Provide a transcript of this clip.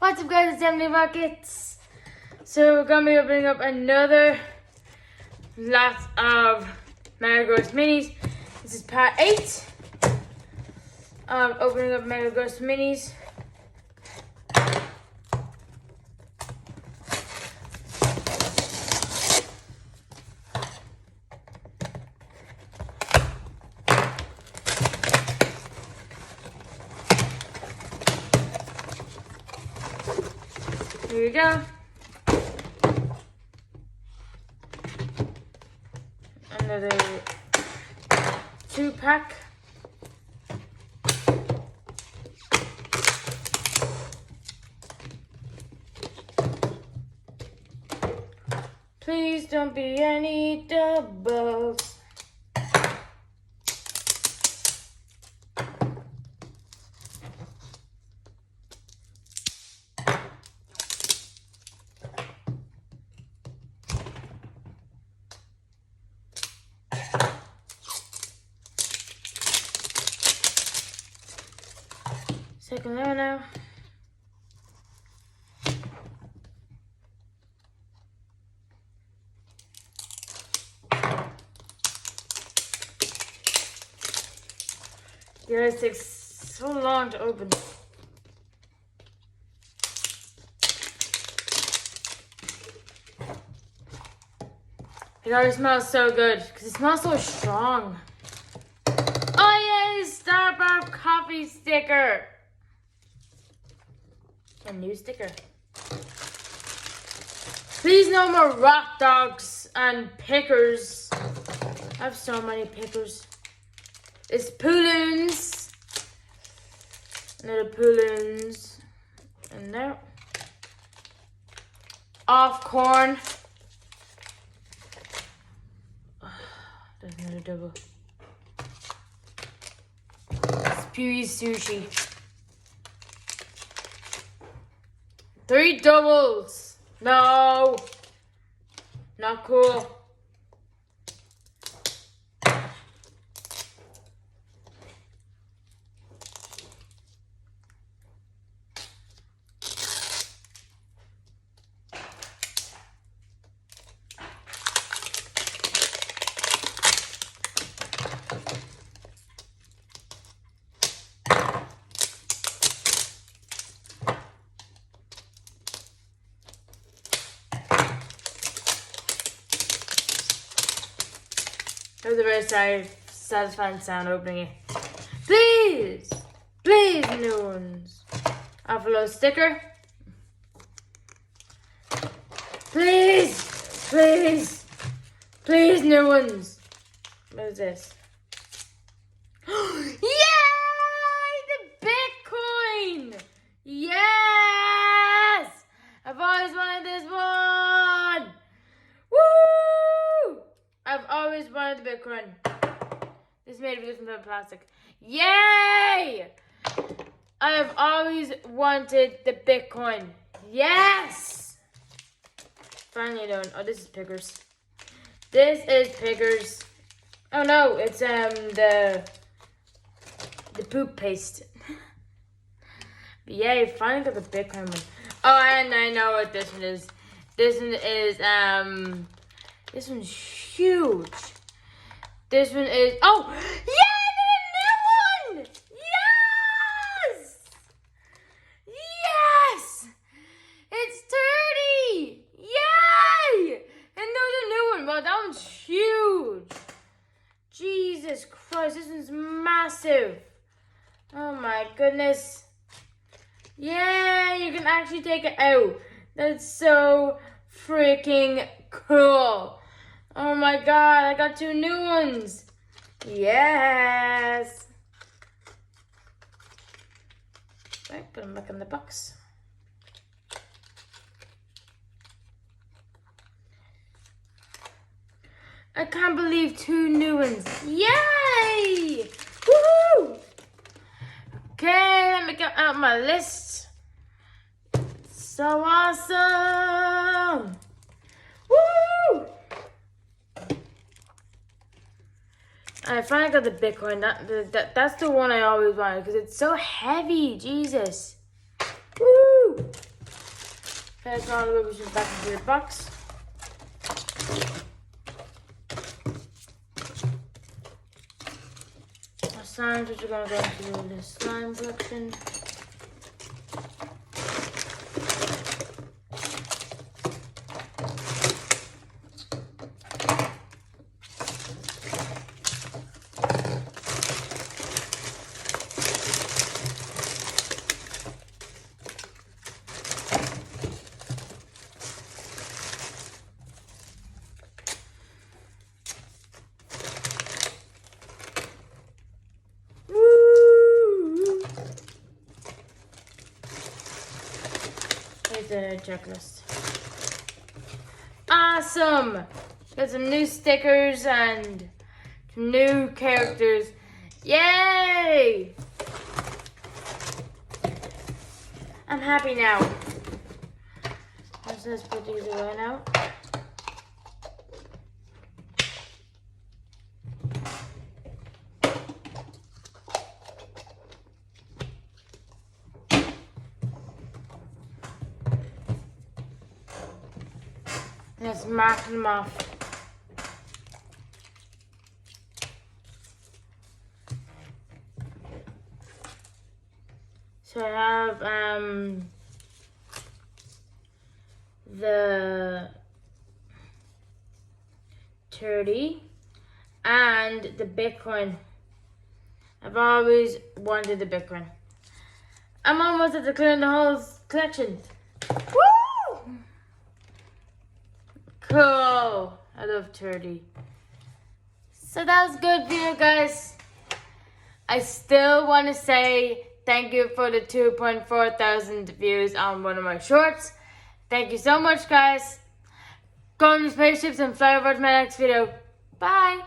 What's up, guys? It's Emily Rockets. So we're gonna be opening up another lot of Mario Ghost Minis. This is part 8 of opening up Mario Ghost Minis. Here we go. Another 2-pack. Please don't be any doubles. Second level now. Yeah, it takes so long to open. It always smells so good because it smells so strong. Oh yay, Starbucks coffee sticker. A new sticker. Please no more rock dogs and pickers. I have so many pickers. It's Pooloons. Another Pooloons. And there. Off corn. There's another double. Spewy sushi. 3 doubles. No. Not cool. That was a very satisfying sound opening it. Please! Please, new ones. Buffalo sticker. Please! Please! Please, new ones. What is this? Yay! The Bitcoin! Yes! I've always wanted this one! Woo! I've always wanted the Bitcoin. This is made of different plastic. Yay! I have always wanted the Bitcoin. Yes! Finally done. Oh, this is Pickers. This is Pickers. Oh no, it's the poop paste. But yay, finally got the Bitcoin one. Oh, and I know what this one is. This one is this one's huge. This one is, oh, yeah, the new one! Yes! Yes! It's 30! Yay! Another new one. Wow, that one's huge. Jesus Christ, this one's massive. Oh my goodness. Yeah, you can actually take it out. That's so freaking cool. Oh my god, I got 2 new ones. Yes. Right, put them back in the box. I can't believe 2 new ones. Yay! Woohoo! Okay, let me get out my list. So awesome! Woo! I finally got the Bitcoin. That's the one I always wanted because it's so heavy. Jesus. Woo! Here's all the rubbish back into the box. Our slimes, which are going to go into the slime collection. Here's the checklist. Awesome! Got some new stickers and some new characters. Yay! I'm happy now. Let's put these away now. Let's mark them off. So I have the Turdy and the Bitcoin. I've always wanted the Bitcoin. I'm almost at the clearing the whole collection. Woo! Cool. I love Turdy. So that was good video, guys. I still want to say thank you for the 2.4 thousand views on one of my shorts. Thank you so much, guys. Go on the spaceships and fly over to my next video. Bye.